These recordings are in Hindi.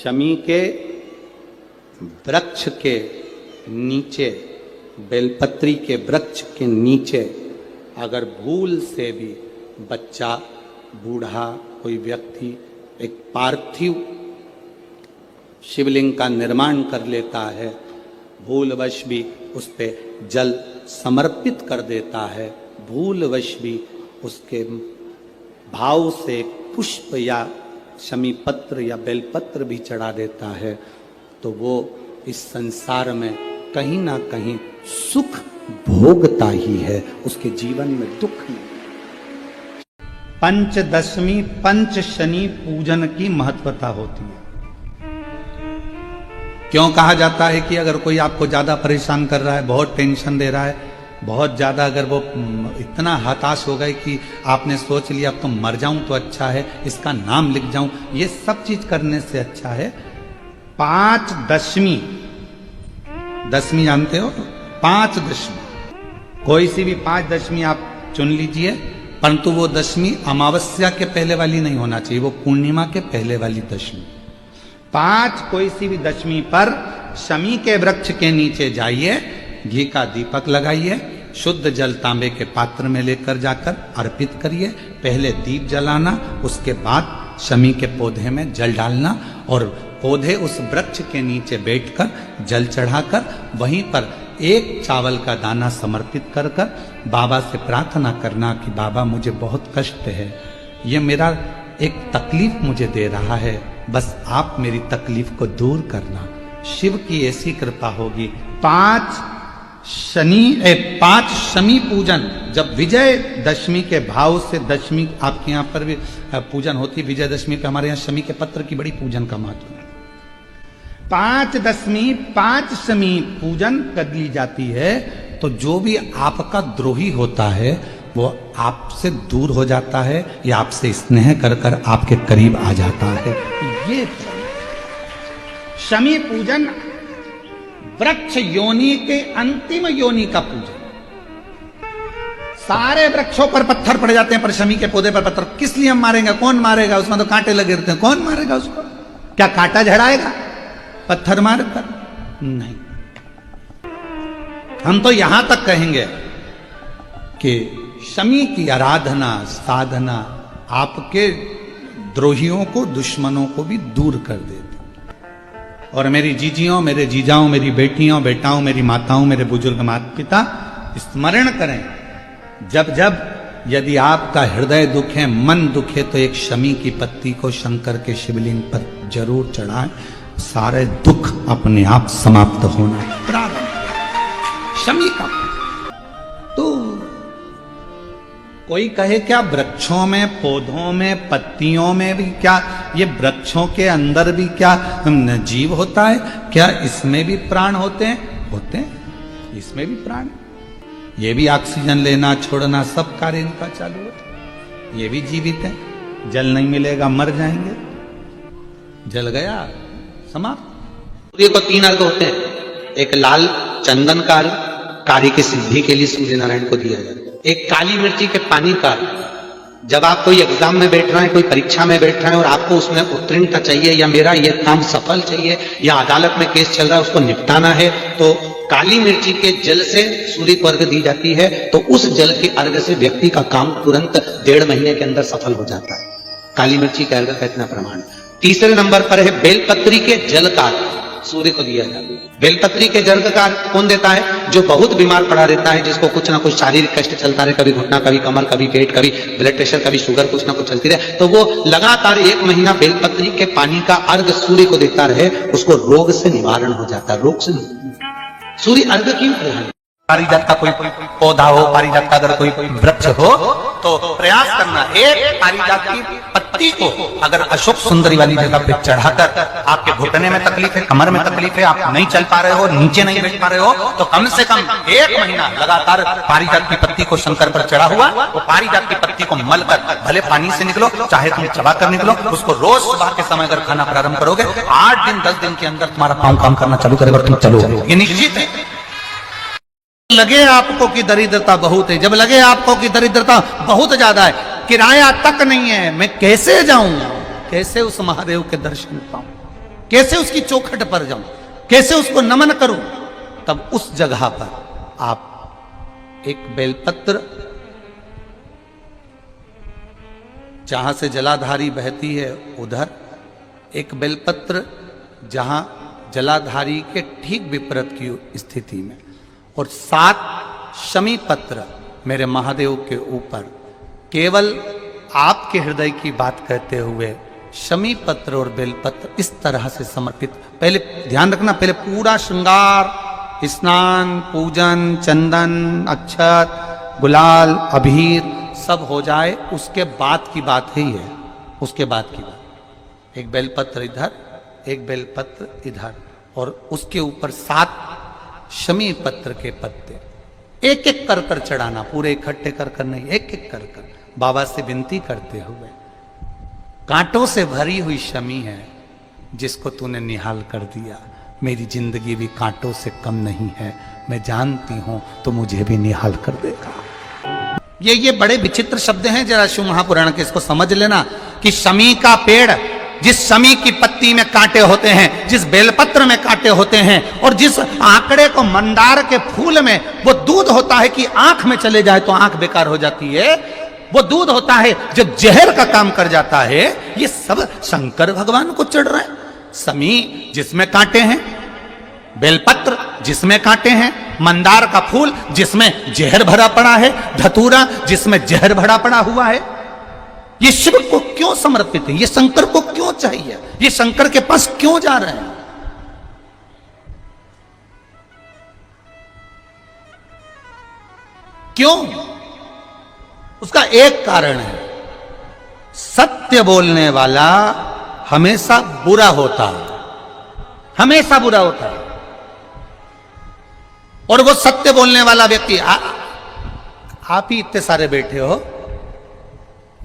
शमी के वृक्ष के नीचे, बेलपत्री के वृक्ष के नीचे अगर भूल से भी बच्चा, बूढ़ा, कोई व्यक्ति एक पार्थिव शिवलिंग का निर्माण कर लेता है, भूलवश भी उस पे जल समर्पित कर देता है, भूलवश भी उसके भाव से पुष्प या शमी पत्र या बेलपत्र भी चढ़ा देता है, तो वो इस संसार में कहीं ना कहीं सुख भोगता ही है, उसके जीवन में दुख नहीं। पंचदशमी पंच शनि पूजन की महत्वता होती है। क्यों कहा जाता है कि अगर कोई आपको ज्यादा परेशान कर रहा है, बहुत टेंशन दे रहा है, बहुत ज्यादा अगर वो इतना हताश हो गए कि आपने सोच लिया अब तो मर जाऊं तो अच्छा है, इसका नाम लिख जाऊं, ये सब चीज करने से अच्छा है पांच दशमी, दशमी जानते हो, पांच दशमी, कोई सी भी पांच दशमी आप चुन लीजिए, परंतु वो दशमी अमावस्या के पहले वाली नहीं होना चाहिए, वो पूर्णिमा के पहले वाली दशमी। पांच कोई सी भी दशमी पर शमी के वृक्ष के नीचे जाइए, घी का दीपक लगाइए, शुद्ध जल तांबे के पात्र में लेकर जाकर अर्पित करिए, पहले दीप जलाना, उसके बाद शमी के पौधे में जल डालना और पौधे उस वृक्ष के नीचे बैठकर जल चढ़ाकर वहीं पर एक चावल का दाना समर्पित कर कर बाबा से प्रार्थना करना कि बाबा मुझे बहुत कष्ट है, ये मेरा एक तकलीफ मुझे दे रहा है, बस आप मेरी तकलीफ को दूर करना। शिव की ऐसी कृपा होगी। पांच शमी पूजन, जब विजय दशमी के भाव से, दशमी आपके यहाँ पर भी पूजन होती है, विजयदशमी पे हमारे यहाँ शमी के पत्र की बड़ी पूजन का महत्व है। पांच दशमी पांच शमी पूजन कर ली जाती है, तो जो भी आपका द्रोही होता है वो आपसे दूर हो जाता है या आपसे स्नेह कर कर आपके करीब आ जाता है। ये शमी पूजन वृक्ष योनि के अंतिम योनि का पूजन। सारे वृक्षों पर पत्थर पड़ जाते हैं, पर शमी के पौधे पर पत्थर किस लिए हम मारेंगे? कौन मारेगा? उसमें तो कांटे लगे रहते हैं, कौन मारेगा उसको? क्या कांटा झड़ाएगा पत्थर मारकर? नहीं। हम तो यहां तक कहेंगे कि शमी की आराधना, साधना आपके द्रोहियों को, दुश्मनों को भी दूर कर देती। और मेरी जीजियों, मेरे जीजाओं, मेरी बेटियों, बेटाओं, मेरी माताओं, मेरे बुजुर्ग माता पिता स्मरण करें, जब जब यदि आपका हृदय दुखे, मन दुखे, तो एक शमी की पत्ती को शंकर के शिवलिंग पर जरूर चढ़ाएं, सारे दुख अपने आप समाप्त होना प्रारंभ। शमी का तो कोई कहे क्या वृक्षों में, पौधों में, पत्तियों में भी क्या, ये वृक्षों के अंदर भी क्या जीव होता है? क्या इसमें भी प्राण होते हैं? होते हैं, इसमें भी प्राण है। ये भी ऑक्सीजन लेना, छोड़ना, सब कार्य इनका चालू है, ये भी जीवित है। जल नहीं मिलेगा मर जाएंगे, जल गया समाप्त। सूर्य को तीन अर्घ होते हैं, एक लाल चंदन का अर्घ कार्य की सिद्धि के लिए सूर्य नारायण को दिया जाता है, एक काली मिर्ची के पानी का, जब आप कोई एग्जाम में बैठ रहे हैं, कोई परीक्षा में बैठ रहे हैं और आपको उसमें उत्तीर्णता चाहिए या मेरा ये काम सफल चाहिए या अदालत में केस चल रहा है उसको निपटाना है, तो काली मिर्ची के जल से सूर्य को अर्घ दी जाती है, तो उस जल के अर्घ से व्यक्ति का काम तुरंत 1.5 महीने के अंदर सफल हो जाता है। काली मिर्ची का अर्घ का इतना प्रमाण। तीसरे नंबर पर है बेलपत्री के जल का सूर्य को दिया जाता है। बेलपत्री के जल का कौन देता है? जो बहुत बीमार पड़ा रहता है, जिसको कुछ ना कुछ शारीरिक कष्ट चलता रहे, कभी घुटना, कभी कमर, कभी पेट, कभी ब्लड प्रेशर, कभी शुगर, कुछ ना कुछ चलती रहे, तो वो लगातार 1 महीना बेलपत्री के पानी का अर्घ सूर्य को देता रहे, उसको रोग से निवारण हो जाता है। रोग से सूर्य अर्घ क्यों प्रधान? पारिजात का कोई पौधा हो, पारिजात का अगर कोई वृक्ष हो, तो प्रयास करना एक पारिजात की पत्ती को अगर अशोक सुंदरी वाली जगह पे चढ़ाकर, आपके घुटने में तकलीफ है, कमर में तकलीफ है, आप नहीं चल पा रहे हो, नीचे नहीं बैठ पा रहे हो, तो कम से कम 1 महीना लगातार पारिजात की पत्ती को शंकर पर चढ़ा हुआ, वो पारिजात की पत्ती को मलकर, भले पानी से निकलो, चाहे तुम चबा कर निकलो, उसको रोज सुबह के समय अगर खाना प्रारंभ करोगे, 8 दिन 10 दिन के अंदर तुम्हारा पांव काम करना चालू करेगा, तुम चलो, ये निश्चित है। लगे आपको कि दरिद्रता बहुत है, जब लगे आपको कि दरिद्रता बहुत ज्यादा है, किराया तक नहीं है, मैं कैसे जाऊं, कैसे उस महादेव के दर्शन पाऊं, कैसे उसकी चौखट पर जाऊं, कैसे उसको नमन करूं। तब उस जगह पर आप एक बेलपत्र, जहां से जलाधारी बहती है उधर, एक बेलपत्र जहां जलाधारी के ठीक विपरीत की स्थिति में, और 7 शमी पत्र मेरे महादेव के ऊपर, केवल आपके हृदय की बात कहते हुए शमी पत्र और बेलपत्र इस तरह से समर्पित। पहले ध्यान रखना, पहले पूरा श्रृंगार, स्नान, पूजन, चंदन, अक्षत, गुलाल, अबीर सब हो जाए, उसके बाद की बात ही है, उसके बाद की बात। एक बेलपत्र इधर, एक बेलपत्र इधर, और उसके ऊपर 7 शमी पत्र के पत्ते एक एक कर कर चढ़ाना, पूरे इकट्ठे कर कर नहीं, एक एक कर कर बाबा से विनती करते हुए। कांटों से भरी हुई शमी है जिसको तूने निहाल कर दिया, मेरी जिंदगी भी कांटों से कम नहीं है, मैं जानती हूं तो मुझे भी निहाल कर देगा। ये बड़े विचित्र शब्द हैं, जरा शिव महापुराण के इसको समझ लेना कि शमी का पेड़, जिस शमी की पत्ती में कांटे होते हैं, जिस बेलपत्र में कांटे होते हैं, और जिस आंकड़े को मंदार के फूल में वो दूध होता है कि आंख में चले जाए तो आंख बेकार हो जाती है, वो दूध होता है जो जहर का काम कर जाता है, ये सब शंकर भगवान को चढ़ रहा है। शमी जिसमें कांटे हैं, बेलपत्र जिसमें कांटे हैं, मंदार का फूल जिसमें जहर भरा पड़ा है, धतूरा जिसमें जहर भरा पड़ा हुआ है, ये शिव को क्यों समर्पित है, ये शंकर को क्यों चाहिए, ये शंकर के पास क्यों जा रहे हैं? क्यों? उसका एक कारण है, सत्य बोलने वाला हमेशा बुरा होता है, हमेशा बुरा होता है। और वो सत्य बोलने वाला व्यक्ति, आप ही इतने सारे बैठे हो,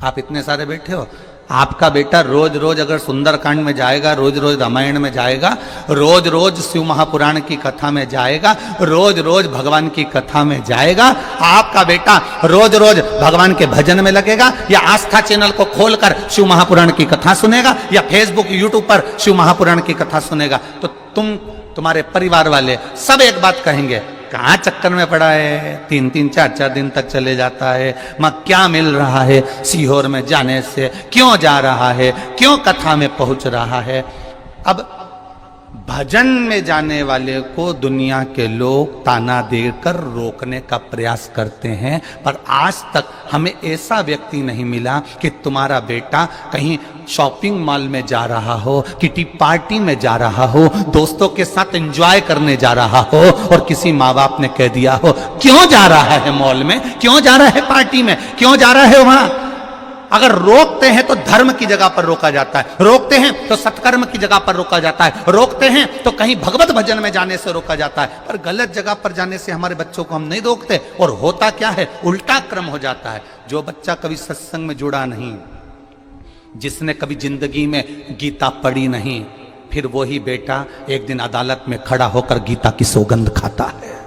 आप इतने सारे बैठे हो, आपका बेटा रोज रोज अगर सुंदरकांड में जाएगा, रोज रोज रामायण में जाएगा, रोज रोज शिव महापुराण की कथा में जाएगा, रोज रोज भगवान की कथा में जाएगा, आपका बेटा रोज रोज भगवान के भजन में लगेगा, या आस्था चैनल को खोलकर शिव महापुराण की कथा सुनेगा, या फेसबुक यूट्यूब पर शिव महापुराण की कथा सुनेगा, तो तुम्हारे परिवार वाले सब एक बात कहेंगे, कहाँ चक्कर में पड़ा है, 3-3, 4-4 दिन तक चले जाता है, मां क्या मिल रहा है सीहोर में जाने से, क्यों जा रहा है, क्यों कथा में पहुंच रहा है। अब भजन में जाने वाले को दुनिया के लोग ताना देकर रोकने का प्रयास करते हैं, पर आज तक हमें ऐसा व्यक्ति नहीं मिला कि तुम्हारा बेटा कहीं शॉपिंग मॉल में जा रहा हो, किटी पार्टी में जा रहा हो, दोस्तों के साथ एंजॉय करने जा रहा हो, और किसी माँ बाप ने कह दिया हो क्यों जा रहा है मॉल में, क्यों जा रहा है पार्टी में, क्यों जा रहा है वहां। अगर रोकते हैं तो धर्म की जगह पर रोका जाता है, रोकते हैं तो सत्कर्म की जगह पर रोका जाता है, रोकते हैं तो कहीं भगवत भजन में जाने से रोका जाता है, पर गलत जगह पर जाने से हमारे बच्चों को हम नहीं रोकते। और होता क्या है, उल्टा क्रम हो जाता है। जो बच्चा कभी सत्संग में जुड़ा नहीं, जिसने कभी जिंदगी में गीता पढ़ी नहीं, फिर वही बेटा एक दिन अदालत में खड़ा होकर गीता की सौगंध खाता है।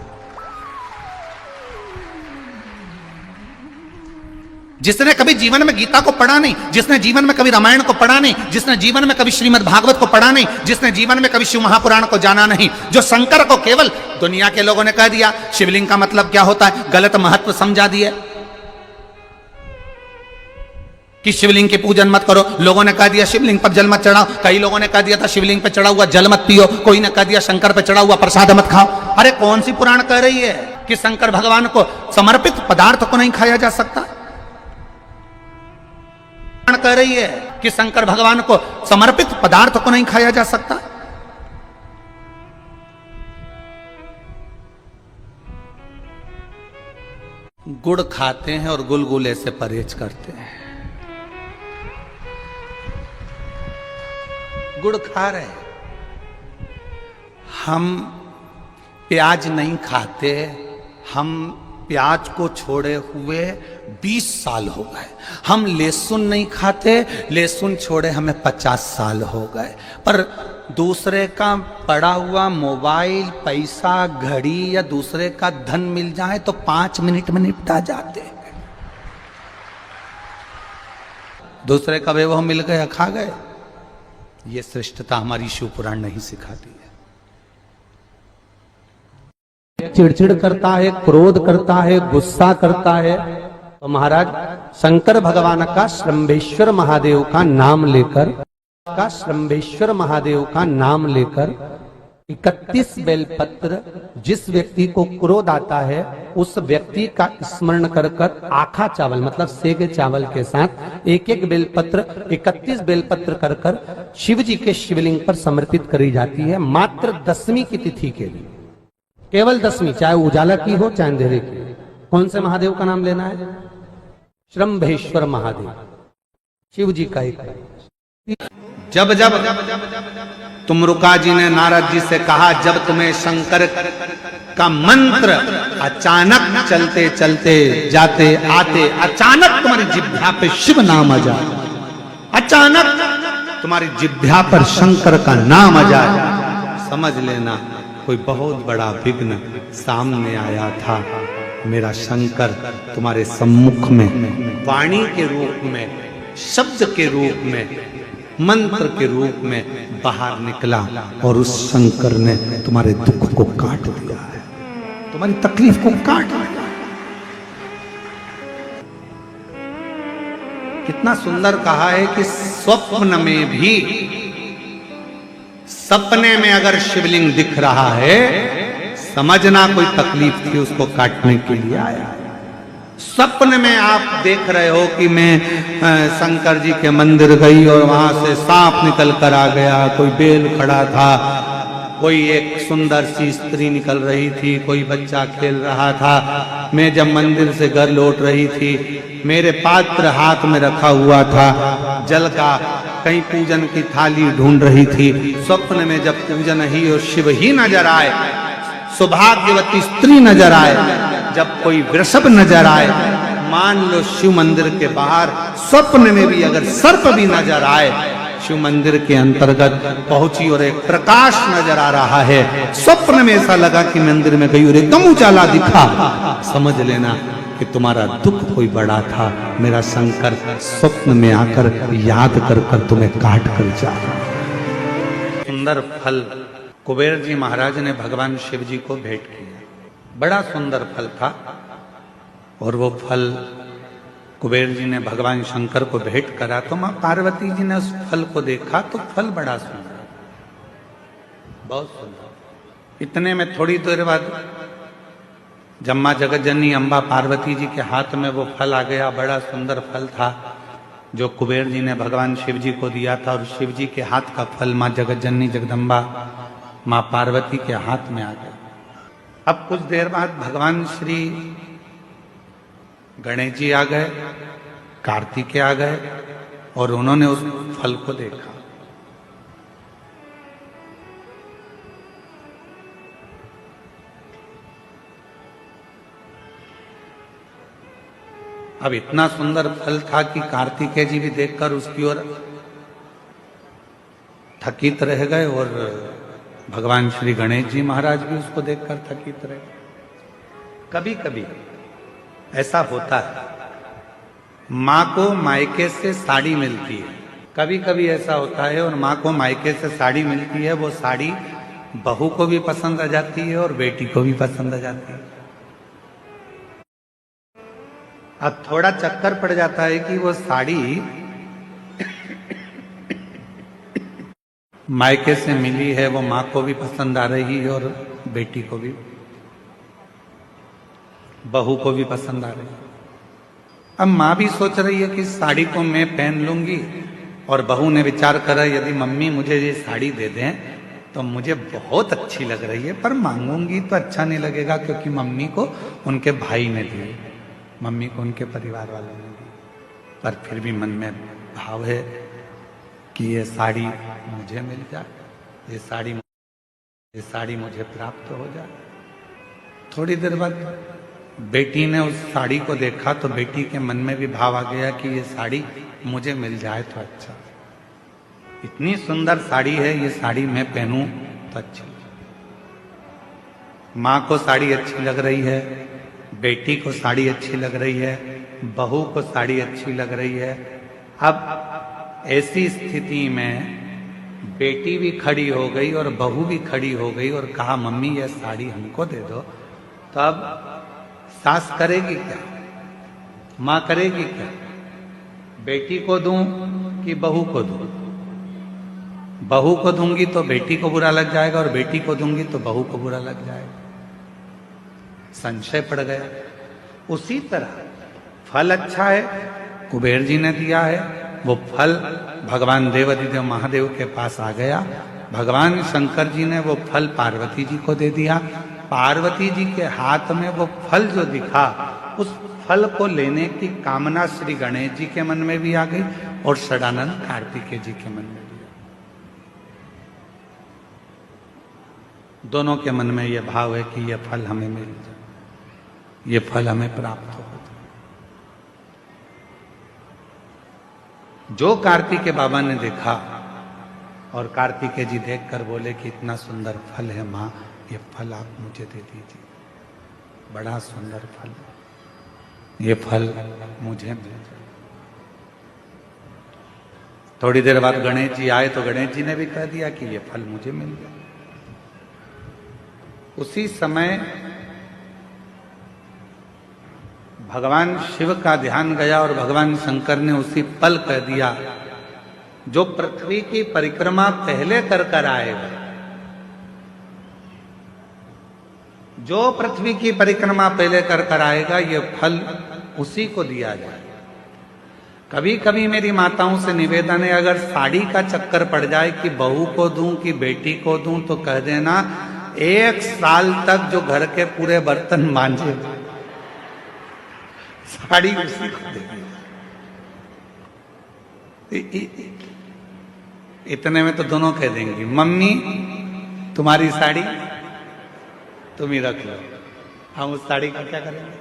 जिसने कभी जीवन में गीता को पढ़ा नहीं, जिसने जीवन में कभी रामायण को पढ़ा नहीं, जिसने जीवन में कभी श्रीमद् भागवत को पढ़ा नहीं, जिसने जीवन में कभी शिव महापुराण को जाना नहीं, जो शंकर को केवल दुनिया के लोगों ने कह दिया शिवलिंग का मतलब क्या होता है, गलत महत्व समझा दिए कि शिवलिंग के पूजन मत करो, लोगों ने कह दिया शिवलिंग पर जल मत चढ़ाओ, कई लोगों ने कह दिया था शिवलिंग पर चढ़ा हुआ जल मत पियो, कोई ने कह दिया शंकर पर चढ़ा हुआ प्रसाद मत खाओ। अरे कौन सी पुराण कह रही है कि शंकर भगवान को समर्पित पदार्थ को नहीं खाया जा सकता? कह रही है कि शंकर भगवान को समर्पित पदार्थ को नहीं खाया जा सकता। गुड़ खाते हैं और गुलगुले से परहेज करते हैं। गुड़ खा रहे हैं, हम प्याज नहीं खाते, हम प्याज को छोड़े हुए 20 साल हो गए। हम लहसुन नहीं खाते, लहसुन छोड़े हमें 50 साल हो गए। पर दूसरे का पड़ा हुआ मोबाइल, पैसा, घड़ी या दूसरे का धन मिल जाए तो 5 मिनट में निपटा जाते हैं। दूसरे का वैभव मिल गया, खा गए। ये श्रेष्ठता हमारी शिव पुराण नहीं सिखाती है। चिड़चिड़ करता है, क्रोध करता है, गुस्सा करता है, तो महाराज शंकर भगवान का श्रंभेश्वर महादेव का नाम लेकर 31 बेलपत्र जिस व्यक्ति को क्रोध आता है उस व्यक्ति का स्मरण कर कर आखा चावल मतलब सेगे चावल के साथ एक एक बेलपत्र 31 बेलपत्र कर कर शिव जी के शिवलिंग पर समर्पित करी जाती है, मात्र 10वीं की तिथि के लिए, केवल 10वीं, चाहे उजाला की हो चाहे अंधेरे की। कौन से महादेव का नाम लेना है? श्रंभेश्वर महादेव, शिव जी का एक। जब जब तुमरुका जी ने नारद जी से कहा, जब तुम्हें शंकर का मंत्र अचानक चलते चलते जाते आते अचानक तुम्हारी जिह्वा पे शिव नाम आ जाए, अचानक तुम्हारी जिह्वा पर शंकर का नाम आ जाए, समझ लेना कोई बहुत बड़ा विघ्न सामने आया था। मेरा शंकर तुम्हारे सम्मुख में वाणी के रूप में, शब्द के रूप में, मंत्र के रूप में बाहर निकला और उस शंकर ने तुम्हारे दुख को काट दिया है, तुम्हारी तकलीफ को काट दिया। कितना सुंदर कहा है कि स्वप्न में भी, सपने में अगर शिवलिंग दिख रहा है समझना कोई तकलीफ थी उसको काटने के लिए आया। सपने में आप देख रहे हो कि मैं शंकर जी के मंदिर गई और वहां से सांप निकल कर आ गया, कोई बेल खड़ा था, कोई एक सुंदर सी स्त्री निकल रही थी, कोई बच्चा खेल रहा था, मैं जब मंदिर से घर लौट रही थी मेरे पात्र हाथ में रखा हुआ था जल का, कहीं पूजन की थाली ढूंढ रही थी। स्वप्न में जब पूजन ही और शिव ही नजर आए, सौभाग्यवती स्त्री नजर आए, जब कोई वृषभ नजर आए, मान लो शिव मंदिर के बाहर स्वप्न में भी अगर सर्प भी नजर आए, शिव मंदिर के अंतर्गत पहुंची और एक प्रकाश नजर आ रहा है, स्वप्न में ऐसा लगा कि मंदिर में गई और एकदम उजाला दिखा, समझ लेना कि तुम्हारा दुख कोई बड़ा था, मेरा शंकर स्वप्न में आकर याद कर कर तुम्हें काट कर जा। सुंदर फल कुबेर जी महाराज ने भगवान शिव जी को भेंट किया, बड़ा सुंदर फल था, और वो फल कुबेर जी ने भगवान शंकर को भेंट करा तो मां पार्वती जी ने उस फल को देखा तो फल बड़ा सुंदर, बहुत सुंदर। इतने में थोड़ी देर बाद जब मां जगतजननी अम्बा पार्वती जी के हाथ में वो फल आ गया, बड़ा सुंदर फल था जो कुबेर जी ने भगवान शिव जी को दिया था, और शिव जी के हाथ का फल मां जगतजननी जगदम्बा मां पार्वती के हाथ में आ गया। अब कुछ देर बाद भगवान श्री गणेश जी आ गए, कार्तिकेय आ गए, और उन्होंने उस फल को देखा। अब इतना सुंदर फल था कि कार्तिकेय जी भी देखकर उसकी ओर थकित रह गए, और भगवान श्री गणेश जी महाराज भी उसको देखकर थकित रहे। कभी कभी ऐसा होता है, माँ को मायके से साड़ी मिलती है, कभी कभी ऐसा होता है और माँ को मायके से साड़ी मिलती है, वो साड़ी बहू को भी पसंद आ जाती है और बेटी को भी पसंद आ जाती है। अब थोड़ा चक्कर पड़ जाता है कि वो साड़ी मायके से मिली है, वो माँ को भी पसंद आ रही है और बेटी को भी, बहू को भी पसंद आ रही है। अब माँ भी सोच रही है कि साड़ी को मैं पहन लूंगी, और बहू ने विचार करा यदि मम्मी मुझे ये साड़ी दे दें तो मुझे बहुत अच्छी लग रही है, पर मांगूंगी तो अच्छा नहीं लगेगा क्योंकि मम्मी को उनके भाई ने दी, मम्मी को उनके परिवार वालों ने दी, पर फिर भी मन में भाव है कि ये साड़ी मुझे मिल जाए, ये साड़ी मुझे प्राप्त हो जाए। थोड़ी देर बाद बेटी ने उस साड़ी को देखा तो बेटी के मन में भी भाव आ गया कि ये साड़ी मुझे मिल जाए तो अच्छा, इतनी सुंदर साड़ी है, ये साड़ी मैं पहनूं तो अच्छी। माँ को साड़ी अच्छी लग रही है, बेटी को साड़ी अच्छी लग रही है, बहू को साड़ी अच्छी लग रही है। अब ऐसी स्थिति में बेटी भी खड़ी हो गई और बहू भी खड़ी हो गई और कहा मम्मी यह साड़ी हमको दे दो, तो अब सास करेगी क्या, माँ करेगी क्या? बेटी को दूं कि बहू को दूं? बहू को दूंगी तो बेटी को बुरा लग जाएगा और बेटी को दूंगी तो बहू को बुरा लग जाएगा। संशय पड़ गया। उसी तरह फल अच्छा है, कुबेर जी ने दिया है, वो फल भगवान देवाधिदेव महादेव के पास आ गया। भगवान शंकर जी ने वो फल पार्वती जी को दे दिया। पार्वती जी के हाथ में वो फल जो दिखा, उस फल को लेने की कामना श्री गणेश जी के मन में भी आ गई और षडानंद कार्तिकेय जी के मन में भी। दोनों के मन में यह भाव है कि यह फल हमें मिल जाए, ये फल हमें प्राप्त हो। जो कार्तिकेय बाबा ने देखा और कार्तिकेय जी देखकर बोले कि इतना सुंदर फल है माँ, ये फल आप मुझे दे दीजिए, बड़ा सुंदर फल है, ये फल मुझे मिल जाए। थोड़ी देर बाद गणेश जी आए तो गणेश जी ने भी कह दिया कि ये फल मुझे मिल गया। उसी समय भगवान शिव का ध्यान गया और भगवान शंकर ने उसी पल कह दिया, जो पृथ्वी की परिक्रमा पहले कर कर आएगा, जो पृथ्वी की परिक्रमा पहले कर कर आएगा, ये फल उसी को दिया जाए। कभी कभी मेरी माताओं से निवेदन है, अगर साड़ी का चक्कर पड़ जाए कि बहू को दूं कि बेटी को दूं, तो कह देना 1 साल तक जो घर के पूरे बर्तन मांजे साड़ी उसी को देगी। इतने में तो दोनों कह देंगी, मम्मी तुम्हारी साड़ी तुम ही रख लो, हम उस साड़ी का क्या करेंगे।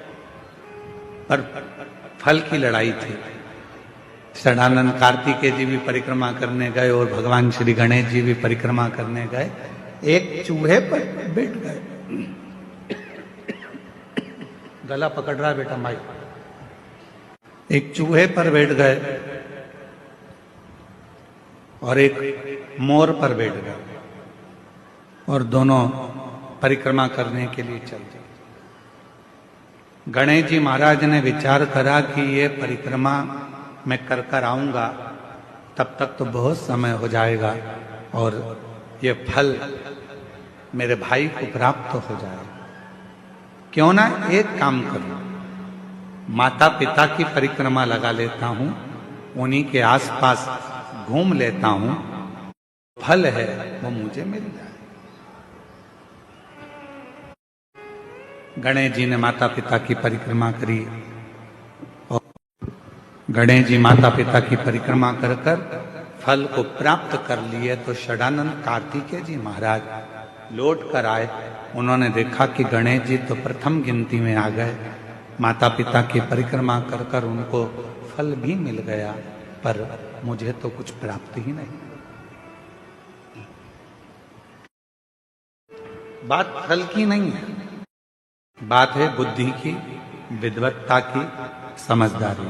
पर फल की लड़ाई थी। षडानंद कार्तिकेय जी भी परिक्रमा करने गए और भगवान श्री गणेश जी भी परिक्रमा करने गए। एक चूहे पर बैठ गए, गला पकड़ रहा है बेटा माई। एक चूहे पर बैठ गए और एक मोर पर बैठ गए और दोनों परिक्रमा करने के लिए चल दिए। गणेश जी महाराज ने विचार करा कि ये परिक्रमा मैं कर कर आऊंगा, तब तक तो बहुत समय हो जाएगा और ये फल मेरे भाई को प्राप्त हो जाएगा। क्यों ना एक काम करूं, माता पिता की परिक्रमा लगा लेता हूं, उन्हीं के आसपास घूम लेता हूं, फल है वो मुझे मिल जाए। गणेश जी ने माता पिता की परिक्रमा करी और गणेश जी माता पिता की परिक्रमा कर कर फल को प्राप्त कर लिए। तो षडानंद कार्तिकेय जी महाराज लौट कर आए। उन्होंने देखा कि गणेश जी तो प्रथम गिनती में आ गए, माता पिता की परिक्रमा कर कर उनको फल भी मिल गया, पर मुझे तो कुछ प्राप्त ही नहीं। बात फल की नहीं है, बात है बुद्धि की, विद्वत्ता की, समझदारी।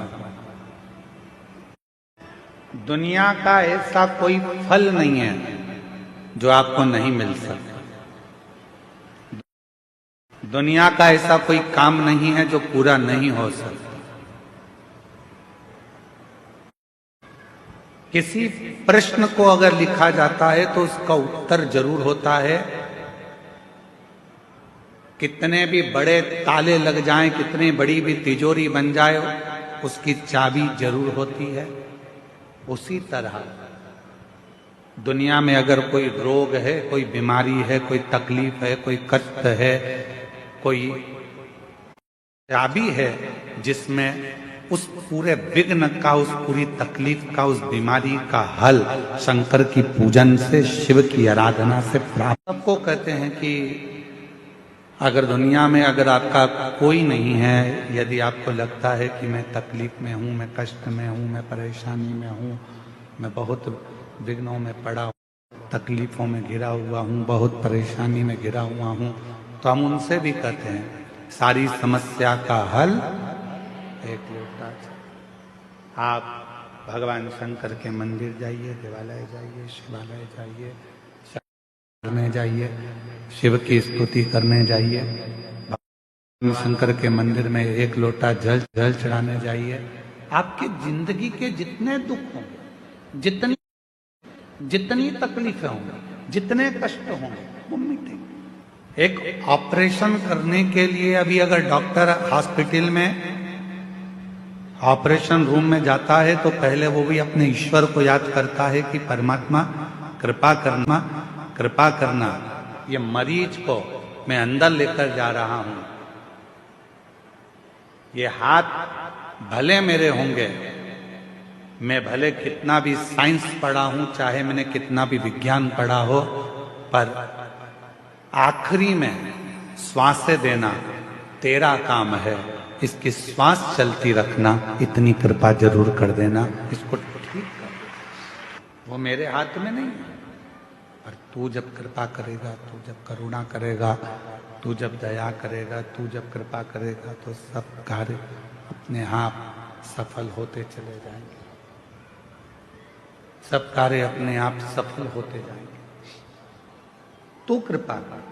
दुनिया का ऐसा कोई फल नहीं है जो आपको नहीं मिल सकता। दुनिया का ऐसा कोई काम नहीं है जो पूरा नहीं हो सकता। किसी प्रश्न को अगर लिखा जाता है तो उसका उत्तर जरूर होता है। कितने भी बड़े ताले लग जाएं, कितनी बड़ी भी तिजोरी बन जाए, उसकी चाबी जरूर होती है। उसी तरह दुनिया में अगर कोई रोग है, कोई बीमारी है, कोई तकलीफ है, कोई कष्ट है, कोई चाबी है जिसमें उस पूरे विघ्न का, उस पूरी तकलीफ का, उस बीमारी का हल शंकर की पूजन से, शिव की आराधना से प्राप्त। सबको कहते हैं कि अगर दुनिया में अगर आपका कोई नहीं है, यदि आपको लगता है कि मैं तकलीफ में हूँ, मैं कष्ट में हूँ, मैं परेशानी में हूँ, मैं बहुत विघ्नों में पड़ा हूँ, तकलीफों में घिरा हुआ हूँ, बहुत परेशानी में घिरा हुआ हूँ, तो हम उनसे भी कहते हैं सारी समस्या का हल एक लोटा। आप भगवान शंकर के मंदिर जाइए, देवालय जाइए, शिवालय जाइए, करने जाइए, शिव की स्तुति करने जाइए, भगवान शंकर के मंदिर में एक लोटा जल चढ़ाने जाइए। आपकी जिंदगी के जितने दुख होंगे, जितनी तकलीफें होंगी, जितने कष्ट होंगे, वो मिटेंगे। एक ऑपरेशन करने के लिए अभी अगर डॉक्टर हॉस्पिटल में ऑपरेशन रूम में जाता है तो पहले वो भी अपने ईश्वर को याद करता है कि परमात्मा कृपा करना, ये मरीज को मैं अंदर लेकर जा रहा हूं, ये हाथ भले मेरे होंगे, मैं भले कितना भी साइंस पढ़ा हूं, चाहे मैंने कितना भी विज्ञान पढ़ा हो, पर आखिरी में श्वासें देना तेरा काम है, इसकी श्वास चलती रखना, इतनी कृपा जरूर कर देना, इसको ठीक कर देना। वो मेरे हाथ में नहीं है, पर तू जब कृपा करेगा, तू जब करुणा करेगा, तू जब दया करेगा, तू जब कृपा करेगा, तो सब कार्य अपने आप सफल होते चले जाएंगे, सब कार्य अपने आप सफल होते जाएंगे। तू कृपा कर।